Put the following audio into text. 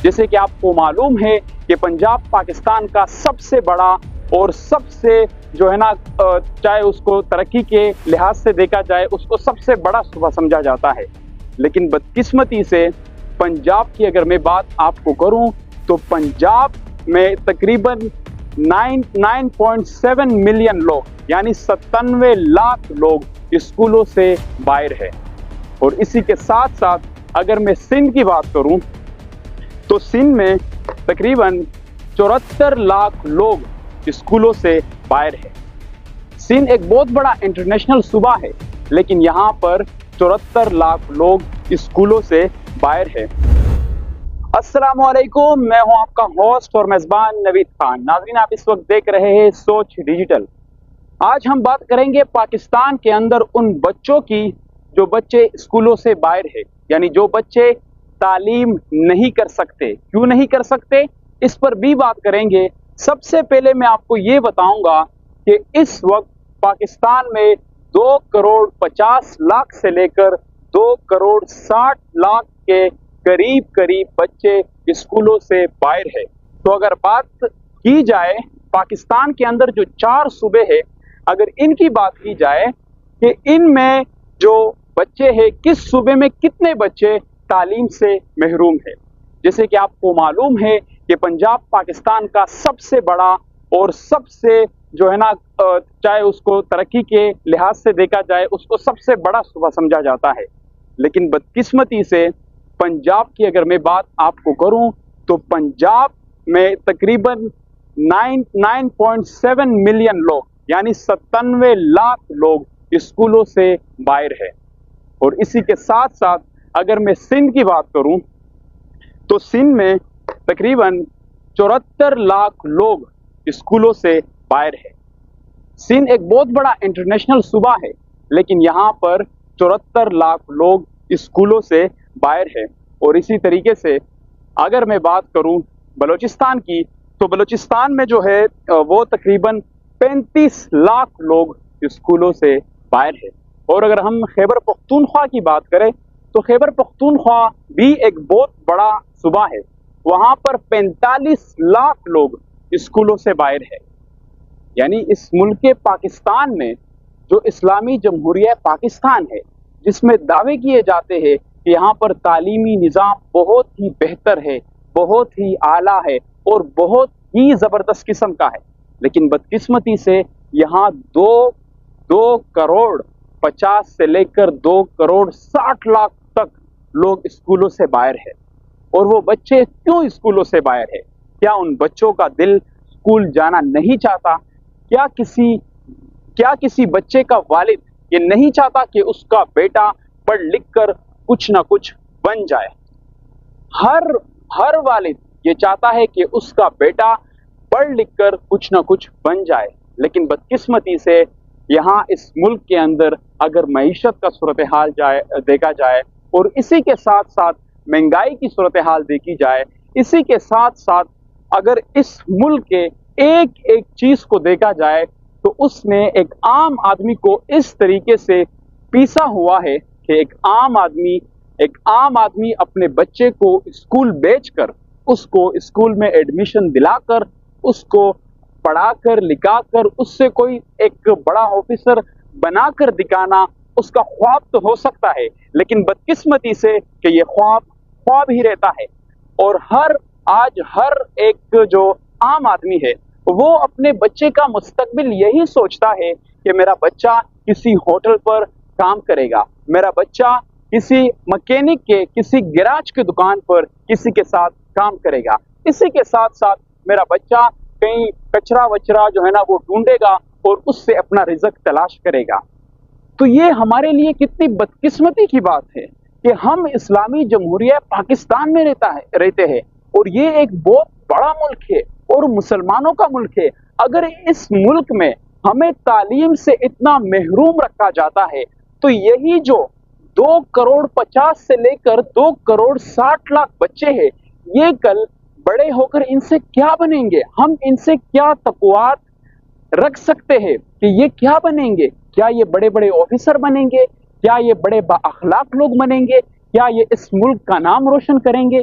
जैसे कि आपको मालूम है कि पंजाब पाकिस्तान का सबसे बड़ा और सबसे जो है ना चाहे उसको तरक्की के लिहाज से देखा जाए उसको सबसे बड़ा सूबा समझा जाता है, लेकिन बदकिस्मती से पंजाब की अगर मैं बात आपको करूं तो पंजाब में तकरीबन 9.7 मिलियन लोग यानी 97 लाख लोग स्कूलों से बाहर है। और इसी के साथ साथ अगर मैं सिंध की बात करूं तो सिंध में तकरीबन 74 लाख लोग स्कूलों से बाहर है। सिंध एक बहुत बड़ा इंटरनेशनल सूबा है, लेकिन यहाँ पर 74 लाख लोग स्कूलों से बाहर है। अस्सलामुअलैकुम, मैं हूं आपका होस्ट और मेजबान नवीद खान। नाज़रीन, आप इस वक्त देख रहे हैं सोच डिजिटल। आज हम बात करेंगे पाकिस्तान के अंदर उन बच्चों की जो बच्चे स्कूलों से बाहर है, यानी जो बच्चे तालीम नहीं कर सकते। क्यों नहीं कर सकते, इस पर भी बात करेंगे। सबसे पहले मैं आपको ये बताऊंगा कि इस वक्त पाकिस्तान में 2 करोड़ 50 लाख से लेकर 2 करोड़ 60 लाख के करीब बच्चे स्कूलों से बाहर है। तो अगर बात की जाए पाकिस्तान के अंदर जो 4 सूबे हैं, अगर इनकी बात की जाए कि इनमें जो बच्चे हैं किस सूबे में कितने बच्चे तालीम से महरूम है। जैसे कि आपको मालूम है कि पंजाब पाकिस्तान का सबसे बड़ा और सबसे जो है ना चाहे उसको तरक्की के लिहाज से देखा जाए उसको सबसे बड़ा सूबा समझा जाता है, लेकिन बदकिस्मती से पंजाब की अगर मैं बात आपको करूं तो पंजाब में तकरीबन 9.7 मिलियन लोग यानी 97 लाख लोग स्कूलों से बाहर है। और इसी के साथ साथ अगर मैं सिंध की बात करूं तो सिंध में तकरीबन 74 लाख लोग स्कूलों से बाहर है। सिंध एक बहुत बड़ा इंटरनेशनल सूबा है, लेकिन यहाँ पर 74 लाख लोग स्कूलों से बाहर है। और इसी तरीके से अगर मैं बात करूं बलूचिस्तान की तो बलूचिस्तान में जो है वो तकरीबन 35 लाख लोग स्कूलों से बाहर है। और अगर हम खैबर पख्तूनख्वा की बात करें तो खैबर पख्तूनख्वा भी एक बहुत बड़ा सूबा है, वहाँ पर 45 लाख लोग स्कूलों से बाहर है। यानी इस मुल्क के पाकिस्तान में जो इस्लामी जमहूरिया पाकिस्तान है, जिसमें दावे किए जाते हैं कि यहाँ पर तालीमी निज़ाम बहुत ही बेहतर है, बहुत ही आला है और बहुत ही ज़बरदस्त किस्म का है, लेकिन बदकिस्मती से यहाँ 2 करोड़ 50 से लेकर 2 करोड़ 60 लाख तक लोग स्कूलों से बाहर है। और वो बच्चे क्यों स्कूलों से बाहर है? क्या उन बच्चों का दिल स्कूल जाना नहीं चाहता? क्या किसी बच्चे का वालिद ये नहीं चाहता कि उसका बेटा पढ़ लिख कर कुछ ना कुछ बन जाए? हर वालिद ये चाहता है कि उसका बेटा पढ़ लिख कर कुछ ना कुछ बन जाए, लेकिन बदकिस्मती से यहाँ इस मुल्क के अंदर अगर मईशत का सूरत हाल देखा जाए और इसी के साथ साथ महंगाई की सूरत हाल देखी जाए, इसी के साथ साथ अगर इस मुल्क के एक चीज को देखा जाए तो उसमें एक आम आदमी को इस तरीके से पीसा हुआ है कि एक आम आदमी अपने बच्चे को स्कूल भेजकर उसको स्कूल में एडमिशन दिलाकर उसको पढ़ाकर लिखाकर उससे कोई एक बड़ा ऑफिसर बनाकर दिखाना उसका ख्वाब तो हो सकता है, लेकिन बदकिस्मती से कि ये ख्वाब ही रहता है। और आज हर एक जो आम आदमी है वो अपने बच्चे का मुस्तकबिल यही सोचता है कि मेरा बच्चा किसी होटल पर काम करेगा, मेरा बच्चा किसी मैकेनिक के किसी गैराज की दुकान पर किसी के साथ काम करेगा, इसी के साथ साथ मेरा बच्चा कहीं कचरा वचरा जो है ना वो ढूंढेगा और उससे अपना रिज़्क तलाश करेगा। तो ये हमारे लिए कितनी बदकिस्मती की बात है कि हम इस्लामी जमहूरिया पाकिस्तान में रहते हैं और ये एक बहुत बड़ा मुल्क है और मुसलमानों का मुल्क है। अगर इस मुल्क में हमें तालीम से इतना महरूम रखा जाता है तो यही जो 2 करोड़ 50 से लेकर 2 करोड़ 60 लाख बच्चे हैं, ये कल बड़े होकर इनसे क्या बनेंगे? हम इनसे क्या तक़व्वात रख सकते हैं कि ये क्या बनेंगे? क्या ये बड़े बड़े ऑफिसर बनेंगे? क्या ये बड़े बाअखलाक लोग बनेंगे? क्या ये इस मुल्क का नाम रोशन करेंगे?